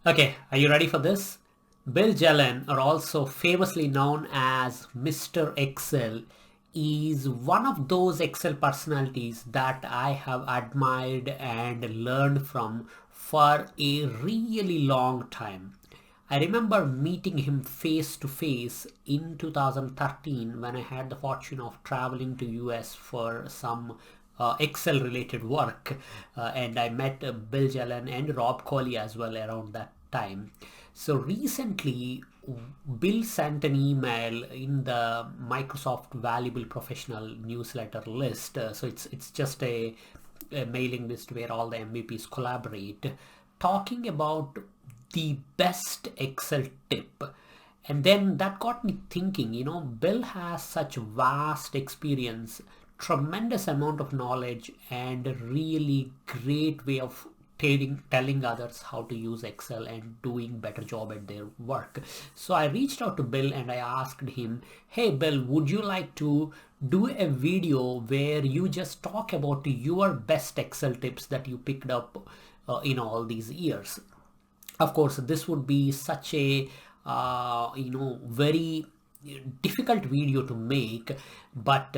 Okay, are you ready for this? Bill Jelen, or also famously known as Mr. Excel, is one of those Excel personalities that I have admired and learned from for a really long time. I remember meeting him face to face in 2013 when I had the fortune of traveling to US for some Excel related work, and I met Bill Jelen and Rob Coley as well around that time. So recently, Bill sent an email in the Microsoft Valuable Professional newsletter list. So it's just a mailing list where all the MVPs collaborate, talking about the best Excel tip. And then that got me thinking, Bill has such vast experience, tremendous amount of knowledge, and a really great way of telling others how to use Excel and doing better job at their work. So I reached out to Bill and I asked him, hey Bill, would you like to do a video where you just talk about your best Excel tips that you picked up in all these years? Of course, this would be such a very difficult video to make, but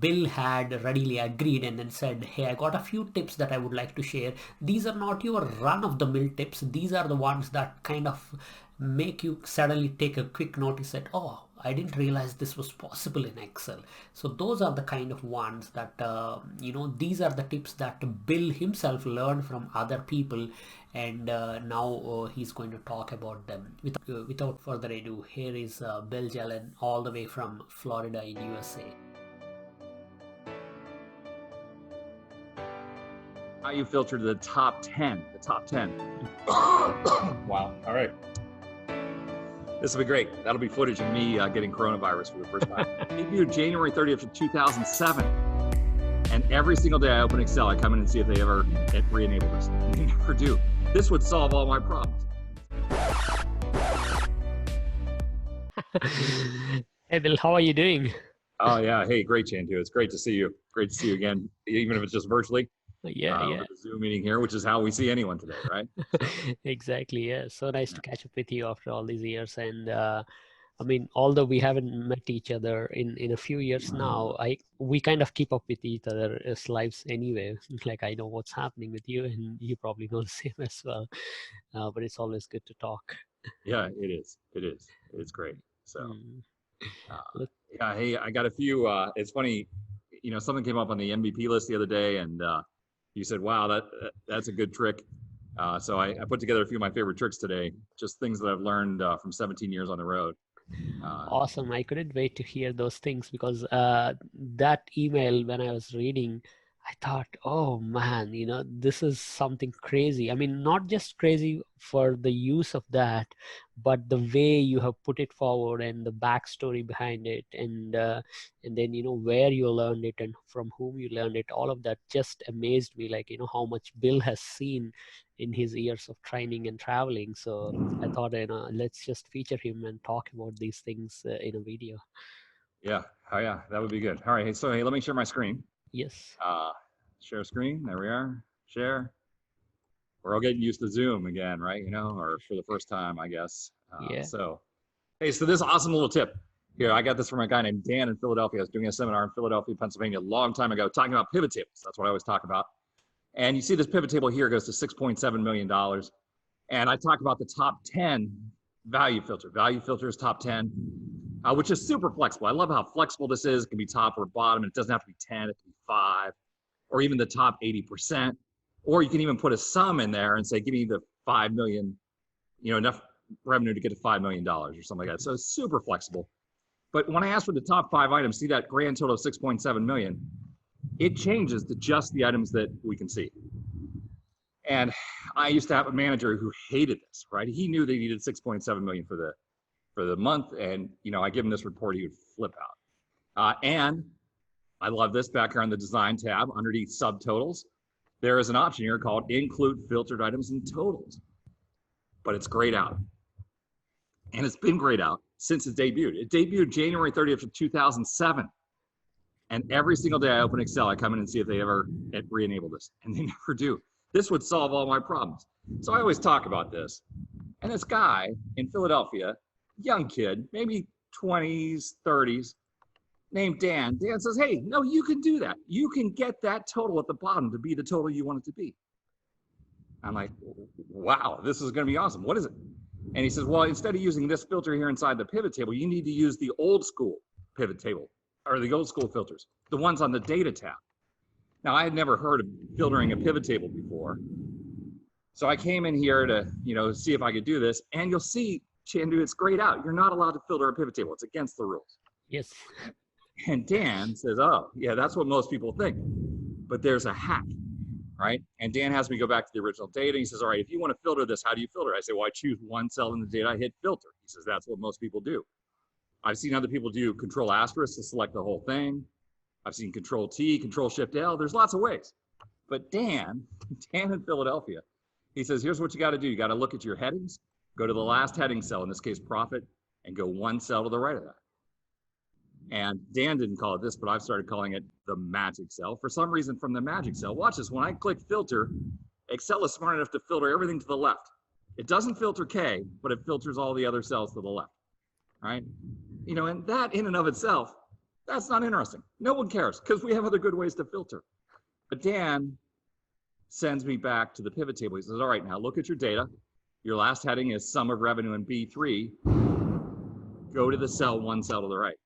Bill had readily agreed and then said, hey, I got a few tips that I would like to share. These are not your run-of-the-mill tips. These are the ones that kind of make you suddenly take a quick notice that, oh, I didn't realize this was possible in Excel. So those are the kind of ones that, these are the tips that Bill himself learned from other people, and now he's going to talk about them. Without further ado, here is Bill Jelen all the way from Florida in USA. How you filter to the top 10, the top 10. Wow, all right. This will be great. That'll be footage of me getting coronavirus for the first time. Debuted January 30th of 2007. And every single day I open Excel, I come in and see if they ever re-enable this. And they never do. This would solve all my problems. Hey Bill, how are you doing? Oh yeah, hey, great Chandoo. It's great to see you. Great to see you again, even if it's just virtually. Yeah. With the Zoom meeting here, which is how we see anyone today, right? Exactly, yeah. So nice to catch up with you after all these years. And I mean, although we haven't met each other in a few years now, we kind of keep up with each other's lives anyway. Like I know what's happening with you, and you probably know the same as well. But it's always good to talk. Yeah, it is. It is. It's great. So, Look, yeah, hey, I got a few. It's funny, something came up on the MVP list the other day, and you said, "Wow, that's a good trick." So I put together a few of my favorite tricks today, just things that I've learned from 17 years on the road. Awesome. I couldn't wait to hear those things because that email, when I was reading, I thought, oh man, this is something crazy. I mean, not just crazy for the use of that, but the way you have put it forward and the backstory behind it, and then where you learned it and from whom you learned it. All of that just amazed me. Like how much Bill has seen in his years of training and traveling. So I thought, let's just feature him and talk about these things in a video. Yeah, oh yeah, that would be good. All right, so hey, let me share my screen. Yes. Share screen. There we are. Share. We're all getting used to Zoom again, right? Or for the first time, I guess. Yeah. So, hey, so this awesome little tip here. I got this from a guy named Dan in Philadelphia. I was doing a seminar in Philadelphia, Pennsylvania, a long time ago, talking about pivot tables. That's what I always talk about. And you see this pivot table here goes to $6.7 million. And I talk about the top 10 value filter. Value filter is top 10, which is super flexible. I love how flexible this is. It can be top or bottom. And it doesn't have to be 10, it can be 5, or even the top 80%. Or you can even put a sum in there and say, give me the 5 million, enough revenue to get to $5 million or something like that. So it's super flexible. But when I ask for the top 5 items, see that grand total of 6.7 million, it changes to just the items that we can see. And I used to have a manager who hated this, right? He knew they needed 6.7 million for the month. And, I give him this report, he would flip out. And I love this back here on the design tab underneath subtotals. There is an option here called include filtered items and totals, but it's grayed out. And it's been grayed out since it debuted. It debuted January 30th of 2007. And every single day I open Excel, I come in and see if they ever re-enable this, and they never do. This would solve all my problems. So I always talk about this. And this guy in Philadelphia, young kid, maybe 20s, 30s, named Dan. Dan says, hey, no, you can do that. You can get that total at the bottom to be the total you want it to be. I'm like, wow, this is going to be awesome. What is it? And he says, well, instead of using this filter here inside the pivot table, you need to use the old school pivot table, or the old school filters, the ones on the data tab. Now, I had never heard of filtering a pivot table before. So I came in here to, see if I could do this. And you'll see, Chandoo, it's grayed out. You're not allowed to filter a pivot table. It's against the rules. Yes. And Dan says, oh, yeah, that's what most people think. But there's a hack, right? And Dan has me go back to the original data. He says, all right, if you want to filter this, how do you filter? I say, well, I choose one cell in the data. I hit filter. He says, that's what most people do. I've seen other people do control asterisk to select the whole thing. I've seen control T, control shift L. There's lots of ways. But Dan in Philadelphia, he says, here's what you got to do. You got to look at your headings, go to the last heading cell, in this case, profit, and go one cell to the right of that. And Dan didn't call it this, but I've started calling it the magic cell. For some reason, from the magic cell, watch this. When I click filter, Excel is smart enough to filter everything to the left. It doesn't filter K, but it filters all the other cells to the left, right? And that in and of itself, that's not interesting. No one cares because we have other good ways to filter. But Dan sends me back to the pivot table. He says, all right, now look at your data. Your last heading is sum of revenue in B3. Go to the cell, one cell to the right.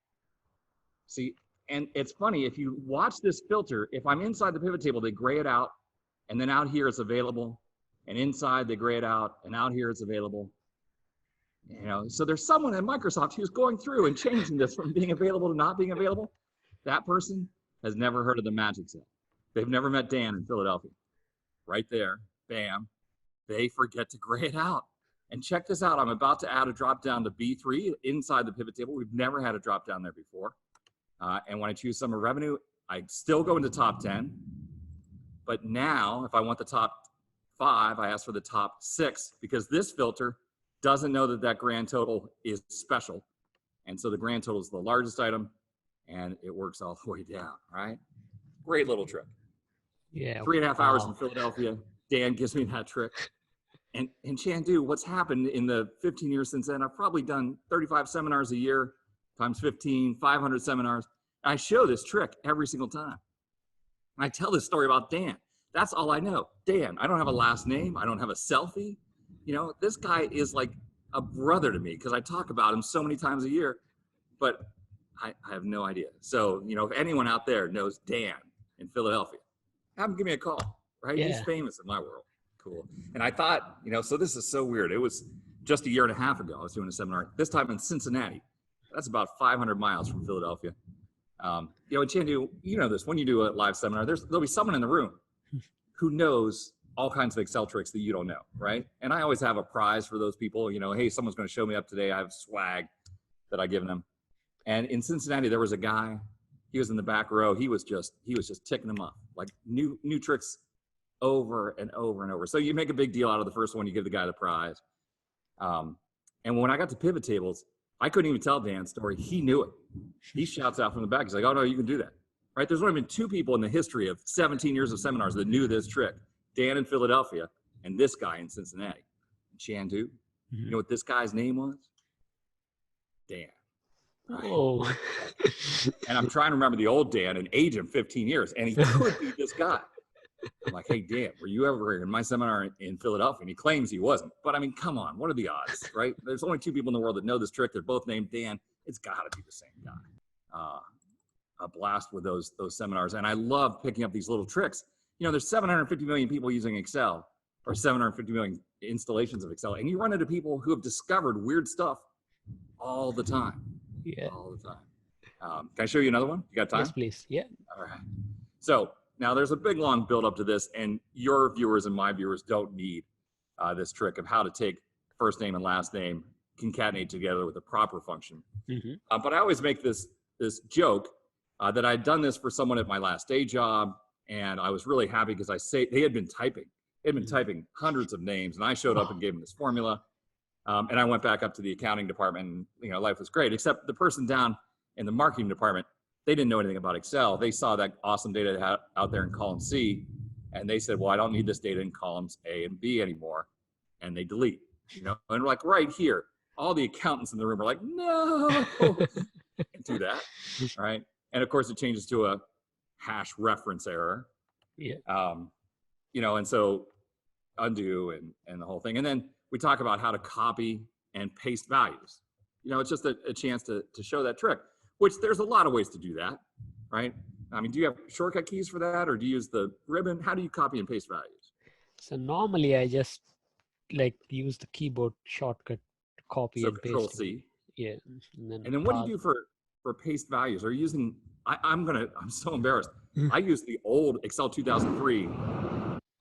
See, and it's funny, if you watch this filter, if I'm inside the pivot table, they gray it out, and then out here it's available, and inside they gray it out, and out here it's available. So there's someone at Microsoft who's going through and changing this from being available to not being available. That person has never heard of the magic cell. They've never met Dan in Philadelphia. Right there, bam, they forget to gray it out. And check this out, I'm about to add a drop down to B3 inside the pivot table. We've never had a drop down there before. And when I choose sum of revenue, I still go into top 10. But now, if I want the top 5, I ask for the top 6 because this filter doesn't know that that grand total is special. And so the grand total is the largest item and it works all the way down, right? Great little trick. Yeah. 3.5 hours in Philadelphia. Dan gives me that trick. And Chandoo, what's happened in the 15 years since then, I've probably done 35 seminars a year, times 15, 500 seminars. I show this trick every single time. I tell this story about Dan. That's all I know. Dan, I don't have a last name. I don't have a selfie. This guy is like a brother to me because I talk about him so many times a year, but I have no idea. So, if anyone out there knows Dan in Philadelphia, have him give me a call, right? Yeah. He's famous in my world. Cool. And I thought, so this is so weird. It was just a year and a half ago. I was doing a seminar, this time in Cincinnati. That's about 500 miles from Philadelphia. And Chandoo, this, when you do a live seminar, there'll be someone in the room who knows all kinds of Excel tricks that you don't know, right? And I always have a prize for those people. Hey, someone's going to show me up today. I have swag that I give them. And in Cincinnati, there was a guy. He was in the back row. He was just ticking them up, like new tricks over and over and over. So you make a big deal out of the first one. You give the guy the prize. And when I got to pivot tables, I couldn't even tell Dan's story. He knew it. He shouts out from the back. He's like, "Oh no, you can do that." Right? There's only been 2 people in the history of 17 years of seminars that knew this trick. Dan in Philadelphia, and this guy in Cincinnati. Chandoo. Mm-hmm. You know what this guy's name was? Dan. Right? Oh. And I'm trying to remember the old Dan and age him 15 years, and he could be this guy. I'm like, hey, Dan, were you ever in my seminar in Philadelphia? And he claims he wasn't. But I mean, come on, what are the odds, right? There's only 2 people in the world that know this trick. They're both named Dan. It's got to be the same guy. A blast with those seminars. And I love picking up these little tricks. There's 750 million people using Excel, or 750 million installations of Excel. And you run into people who have discovered weird stuff all the time. Yeah. All the time. Can I show you another one? You got time? Yes, please. Yeah. All right. So now there's a big, long build up to this, and your viewers and my viewers don't need this trick of how to take first name and last name, concatenate together with a proper function. Mm-hmm. But I always make this joke that I'd done this for someone at my last day job, and I was really happy because they had been typing. They'd been typing hundreds of names, and I showed up and gave them this formula. And I went back up to the accounting department, and life was great, except the person down in the marketing department, they didn't know anything about Excel. They saw that awesome data out there in column C, and they said, well, I don't need this data in columns A and B anymore, and they delete. and like right here, all the accountants in the room are like, no, can't do that, right? And of course it changes to a hash reference error. Yeah. And so undo and the whole thing. And then we talk about how to copy and paste values. It's just a chance to show that trick, which there's a lot of ways to do that, right? I mean, do you have shortcut keys for that, or do you use the ribbon? How do you copy and paste values? So normally I just use the keyboard shortcut to copy So and Control paste. C. Yeah. And then what do you do for paste values? Are you using, I'm so embarrassed. I use the old Excel 2003.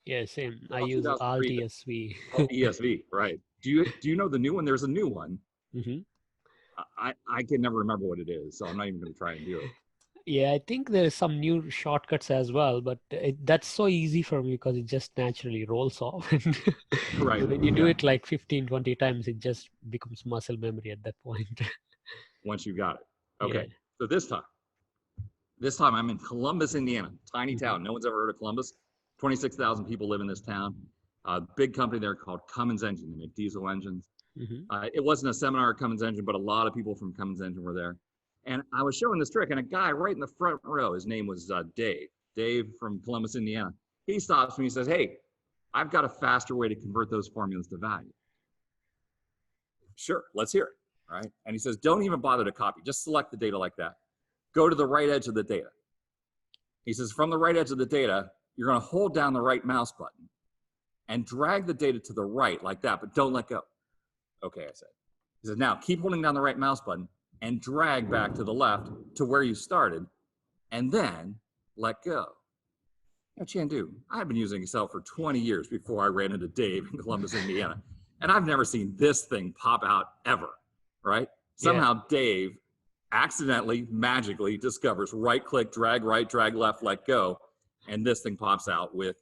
Yeah, same. I use Alt ESV. ESV, right. Do you know the new one? There's a new one. Mm-hmm. I can never remember what it is, so I'm not even going to try and do it. Yeah, I think there's some new shortcuts as well, but that's so easy for me because it just naturally rolls off. Right. When you do it like 15, 20 times, it just becomes muscle memory at that point. Once you got it. Okay. Yeah. So this time I'm in Columbus, Indiana, tiny town. No one's ever heard of Columbus. 26,000 people live in this town. Big company there called Cummins Engine. They make diesel engines. Mm-hmm. It wasn't a seminar at Cummins Engine, but a lot of people from Cummins Engine were there. And I was showing this trick, and a guy right in the front row, his name was Dave from Columbus, Indiana. He stops me and says, hey, I've got a faster way to convert those formulas to value. Sure, let's hear it, right? And he says, don't even bother to copy. Just select the data like that. Go to the right edge of the data. He says, from the right edge of the data, you're going to hold down the right mouse button and drag the data to the right like that, but don't let go. Okay, I said. He says, now keep holding down the right mouse button and drag back to the left to where you started, and then let go. Now, Chandoo, I've been using Excel for 20 years before I ran into Dave in Columbus, Indiana, and I've never seen this thing pop out ever, right? Somehow Dave accidentally, magically discovers right-click, drag right, drag left, let go, and this thing pops out with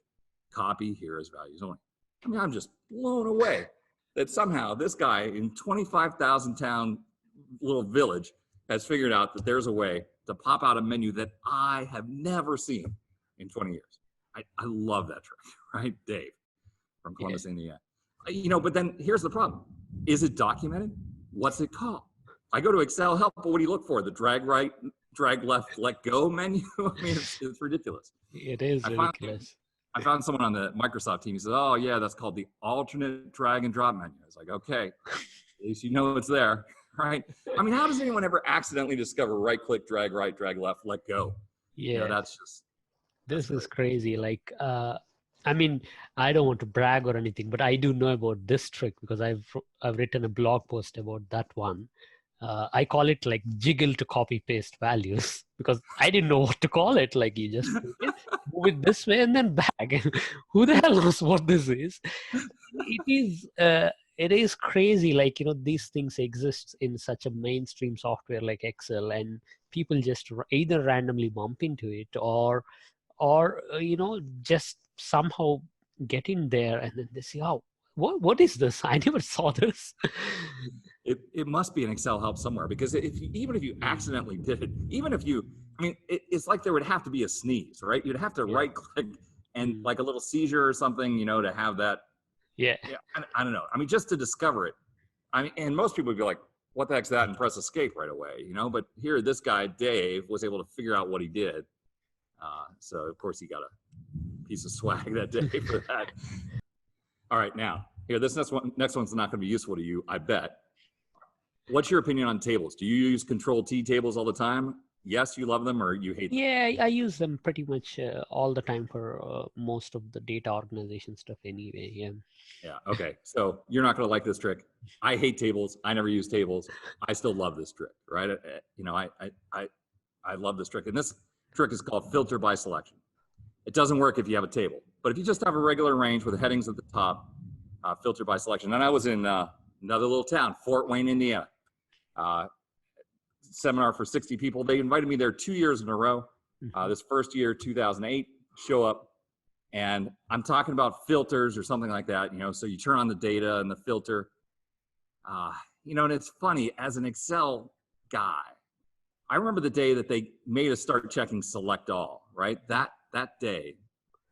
copy here as values only. I mean, I'm just blown away that somehow this guy in 25,000 town little village has figured out that there's a way to pop out a menu that I have never seen in 20 years. I love that trick, right? Dave from Columbus, Indiana. But then here's the problem. Is it documented? What's it called? I go to Excel help, but what do you look for? The drag right, drag left, let go menu? I mean, it's ridiculous. It is ridiculous. I found someone on the Microsoft team. He said, oh yeah, that's called the alternate drag and drop menu. I was like, okay, at least you know it's there, right? I mean, how does anyone ever accidentally discover right click, drag right, drag left, let go? Yeah. That's just. This is crazy. I mean, I don't want to brag or anything, but I do know about this trick because I've written a blog post about that one. I call it like jiggle to copy paste values because I didn't know what to call it. Like you just move it this way and then back. Who the hell knows what this is? It is crazy. Like, these things exist in such a mainstream software like Excel, and people just either randomly bump into it or just somehow get in there and then they say, oh, what is this? I never saw this. It must be an Excel help somewhere, because even if you accidentally did it, it's like there would have to be a sneeze, right? You'd have to right click and like a little seizure or something, to have that. Yeah. I don't know. I mean, just to discover it. And most people would be like, what the heck's that? And press escape right away, but here, this guy, Dave, was able to figure out what he did. So of course he got a piece of swag that day for that. All right, now here, this next one's not going to be useful to you, I bet. What's your opinion on tables? Do you use Control T tables all the time? Yes, you love them, or you hate them? Yeah, I use them pretty much all the time for most of the data organization stuff anyway. Yeah. Okay. So you're not going to like this trick. I hate tables. I never use tables. I still love this trick, right? I love this trick, and this trick is called filter by selection. It doesn't work if you have a table, but if you just have a regular range with headings at the top, filter by selection. And I was in another little town, Fort Wayne, Indiana. Seminar for 60 people. They invited me there 2 years in a row. This first year, 2008, show up, and I'm talking about filters or something like that. So you turn on the data and the filter. And it's funny, as an Excel guy, I remember the day that they made us start checking select all, right? That day,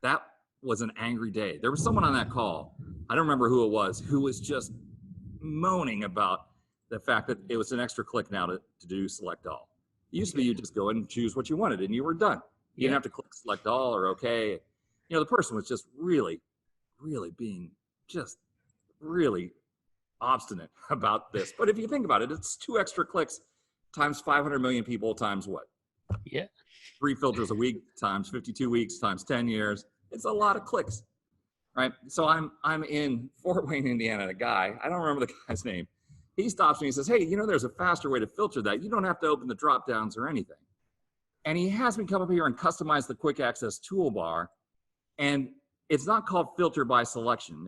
that was an angry day. There was someone on that call, I don't remember who it was, who was just moaning about the fact that it was an extra click now to do select all. It used to be you just go and choose what you wanted and you were done. You didn't have to click select all or okay. You know, the person was just really being just really obstinate about this. But if you think about it, it's 2 extra clicks times 500 million people times what? Yeah. 3 filters a week times 52 weeks times 10 years. It's a lot of clicks, right? So I'm in Fort Wayne, Indiana. A guy, I don't remember the guy's name. He stops me and says, hey, you know, there's a faster way to filter that. You don't have to open the drop downs or anything. And he has me come up here and customize the quick access toolbar. And it's not called filter by selection.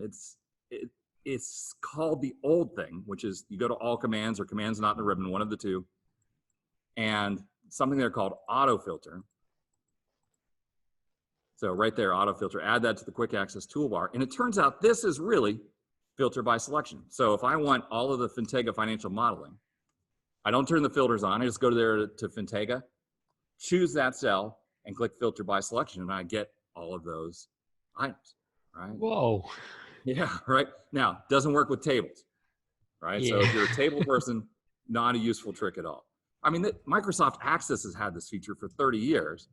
It's called the old thing, which is you go to all commands or commands not in the ribbon, one of the two, and something there called auto filter. So right there, auto filter, add that to the quick access toolbar. And it turns out this is really filter by selection. So if I want all of the Fintega financial modeling, I don't turn the filters on. I just go there to Fintega, choose that cell, and click filter by selection, and I get all of those items, right? Whoa. Yeah, right. Now, doesn't work with tables, right? Yeah. So if you're a table person, not a useful trick at all. I mean, Microsoft Access has had this feature for 30 years,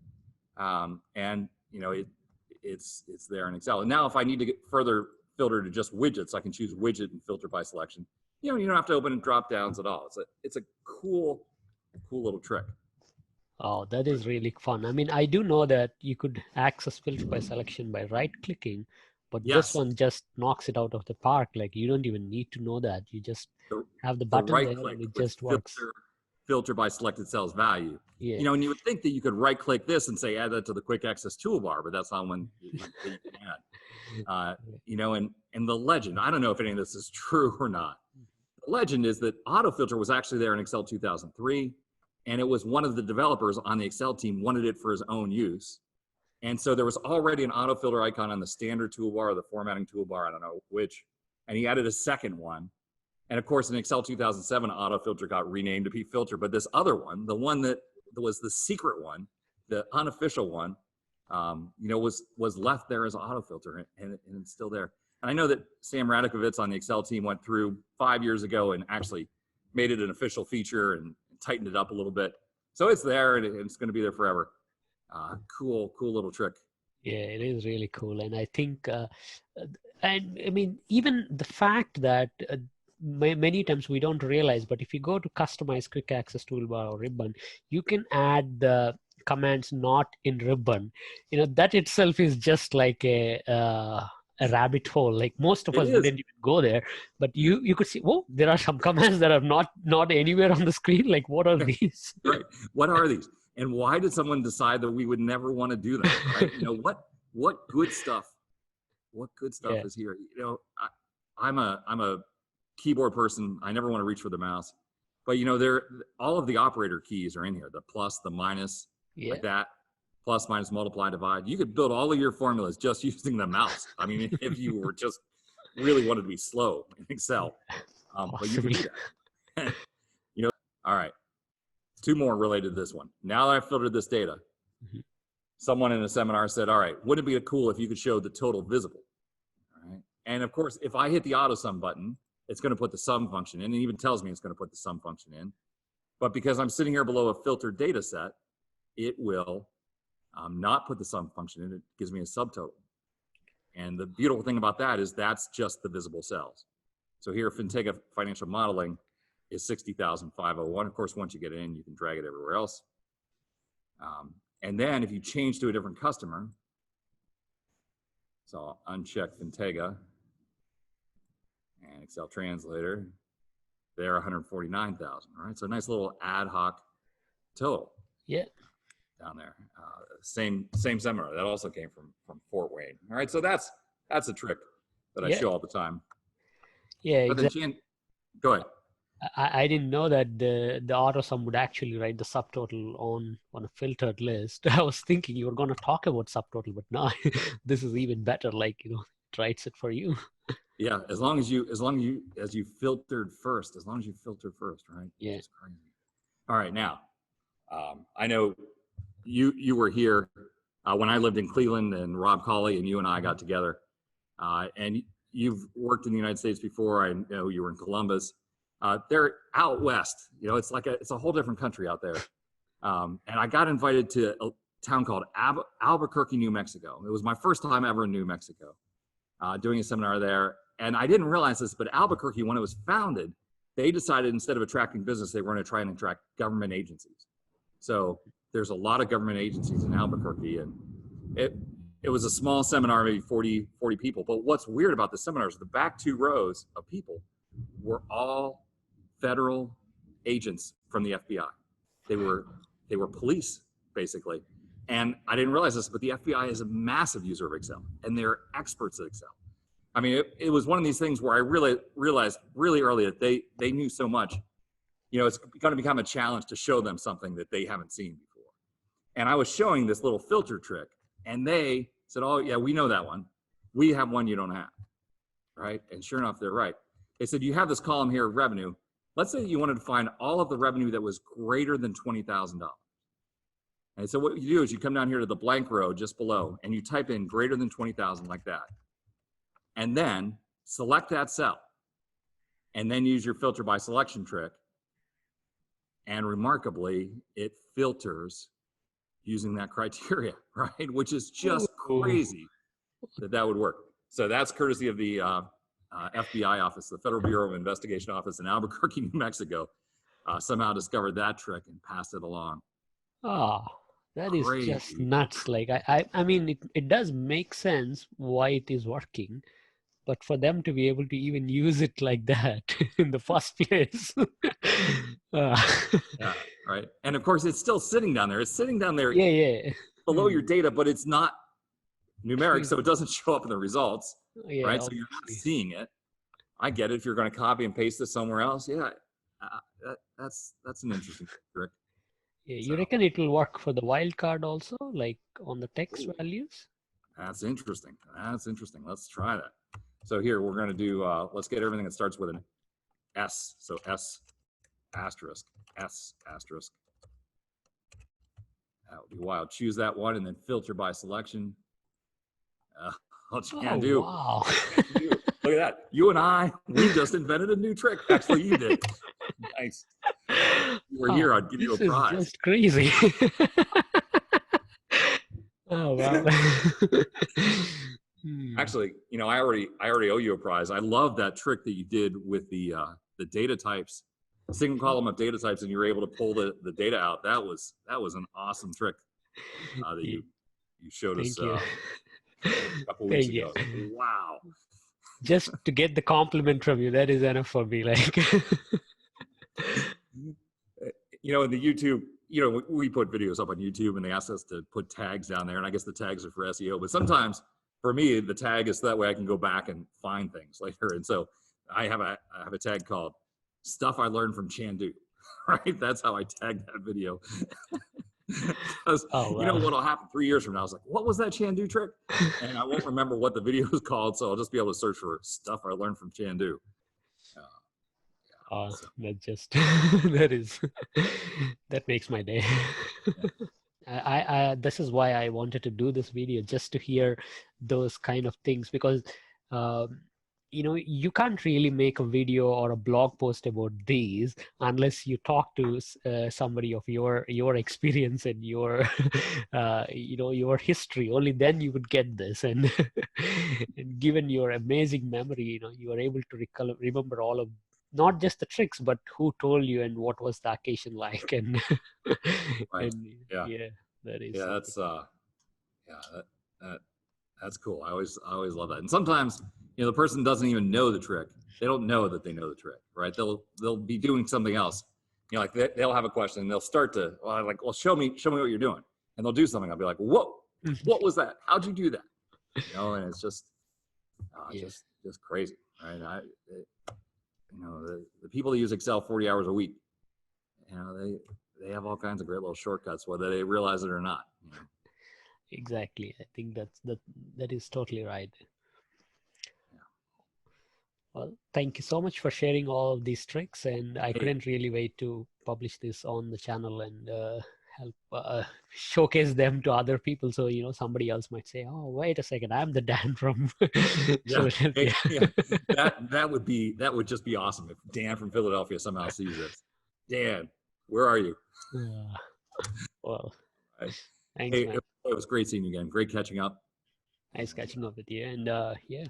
and you know it's there in Excel. And now, if I need to get further filter to just widgets, I can choose widget and filter by selection. You know, you don't have to open drop downs at all. It's a cool little trick. Oh, that is really fun. I mean, I do know that you could access filter by selection by right-clicking, but Yes. this one just knocks it out of the park. Like, you don't even need to know that. You just have the button right there click, and it just works. Filter by selected cells value. Yeah. You know, and you would think that you could right click this and say add that to the quick access toolbar, but that's not one that you can add. You know, and the legend, I don't know if any of this is true or not. The legend is that autofilter was actually there in Excel 2003, and it was one of the developers on the Excel team wanted it for his own use. And so there was already an autofilter icon on the standard toolbar or the formatting toolbar, I don't know which, and he added a second one. And of course, in Excel 2007, autofilter got renamed to pfilter, but this other one, the one that was the secret one, the unofficial one, you know, was left there as autofilter, and it's still there. And I know that Sam Radakovitz on the Excel team went through 5 years ago and actually made it an official feature and tightened it up a little bit. So it's there, and it's going to be there forever. Cool little trick. Yeah, it is really cool. And I think, and I mean, even the fact that many times we don't realize, but if you go to customize quick access toolbar or ribbon, you can add the commands not in ribbon. You know, that itself is just like a rabbit hole. Like most of us wouldn't even go there, but you could see, oh, there are some commands that are not anywhere on the screen. Like, what are these? Right. What are these? And why did someone decide that we would never want to do that? Right? You know, what good stuff? What good stuff is here? You know, I'm a keyboard person. I never want to reach for the mouse, but you know, all of the operator keys are in here. The plus, the minus, like that. Plus, minus, multiply, divide. You could build all of your formulas just using the mouse. I mean, if you were just really wanted to be slow in Excel, but you could do that. You know, all right. 2 more related to this one. Now that I've filtered this data, someone in a seminar said, all right, wouldn't it be cool if you could show the total visible? All right. And of course, if I hit the auto sum button, it's going to put the sum function in. It even tells me it's going to put the sum function in. But because I'm sitting here below a filtered data set, it will not put the sum function in. It gives me a subtotal. And the beautiful thing about that is that's just the visible cells. So here, Fintega financial modeling is 60,501. Of course, once you get it in, you can drag it everywhere else. And then if you change to a different customer, so I'll uncheck Fintega and Excel Translator, they're 149,000, right? So a nice little ad hoc total. Yeah. Down there. Same seminar. That also came from Fort Wayne. All right, so that's a trick that I show all the time. Yeah, but exactly. Then go ahead. I didn't know that the auto sum would actually write the subtotal on a filtered list. I was thinking you were going to talk about subtotal, but no, this is even better. Like, you know, it writes it for you. Yeah, as long as you filtered first, right? Yeah. It's crazy. All right, now I know you were here when I lived in Cleveland, and Rob Colley and you and I got together, and you've worked in the United States before. I know you were in Columbus. They're out west. It's a whole different country out there. And I got invited to a town called Albuquerque, New Mexico. It was my first time ever in New Mexico, doing a seminar there. And I didn't realize this, but Albuquerque, when it was founded, they decided instead of attracting business, they were going to try and attract government agencies. So there's a lot of government agencies in Albuquerque, and it was a small seminar, maybe 40 people. But what's weird about the seminars, the back 2 rows of people were all federal agents from the FBI. They were police, basically. And I didn't realize this, but the FBI is a massive user of Excel, and they're experts at Excel. I mean, it was one of these things where I really realized really early that they knew so much. It's going to become a challenge to show them something that they haven't seen before. And I was showing this little filter trick, and they said, oh, yeah, we know that one. We have one you don't have, right? And sure enough, they're right. They said, you have this column here of revenue. Let's say you wanted to find all of the revenue that was greater than $20,000. And so what you do is you come down here to the blank row just below, and you type in greater than 20,000 like that. And then select that cell, and then use your filter by selection trick. And remarkably, it filters using that criteria, right? Which is just crazy that would work. So that's courtesy of the FBI office, the Federal Bureau of Investigation office in Albuquerque, New Mexico, somehow discovered that trick and passed it along. Oh, that is just nuts. Like, I mean, it does make sense why it is working, but for them to be able to even use it like that in the first place. Yeah, right. And of course, it's still sitting down there. It's sitting down there below your data, but it's not numeric, so it doesn't show up in the results, right? Obviously. So you're not seeing it. I get it. If you're going to copy and paste this somewhere else, that's an interesting trick. Yeah, you reckon it will work for the wildcard also, like on the text values? That's interesting. That's interesting. Let's try that. So here we're going to do, let's get everything that starts with an S. So S asterisk, S asterisk. That would be wild. Choose that one and then filter by selection. Chandoo. Oh, wow. Look at that. You and I, we just invented a new trick. Actually, you did. Nice. If you were here, I'd give you a prize. This is just crazy. Oh, wow. Actually, I already owe you a prize. I love that trick that you did with the data types, single column of data types, and you were able to pull the data out. That was an awesome trick that you showed us a couple weeks ago. Wow. Just to get the compliment from you, that is enough for me. Like, in the YouTube, we put videos up on YouTube, and they ask us to put tags down there, and I guess the tags are for SEO, but sometimes for me, the tag is so that way I can go back and find things later. And so I have a tag called "Stuff I Learned from Chandoo," right? That's how I tagged that video. Because what'll happen 3 years from now? I was like, what was that Chandoo trick? And I won't remember what the video is called, so I'll just be able to search for "Stuff I Learned from Chandoo." That just that makes my day. I this is why I wanted to do this video, just to hear those kind of things, because you can't really make a video or a blog post about these unless you talk to somebody of your experience and your your history. Only then you would get this, and and given your amazing memory, you are able to remember all of, not just the tricks, but who told you and what was the occasion like, and, right. That is. Yeah, that's cool. I always love that. And sometimes, the person doesn't even know the trick. They don't know that they know the trick, right? They'll be doing something else. Like they'll have a question and they'll start to, show me what you're doing, and they'll do something. I'll be like, whoa, what was that? How'd you do that? And it's just crazy, right? The people that use Excel 40 hours a week, they have all kinds of great little shortcuts, whether they realize it or not. Exactly. I think that is totally right. Yeah. Well, thank you so much for sharing all of these tricks, and I couldn't really wait to publish this on the channel and help showcase them to other people. So, somebody else might say, oh, wait a second, I'm the Dan from Yeah, Philadelphia. yeah. That would just be awesome if Dan from Philadelphia somehow sees this. Dan, where are you? Uh, well, Right. thanks, Hey, man. it was great seeing you again. Great catching up. Nice catching up with you. And yeah.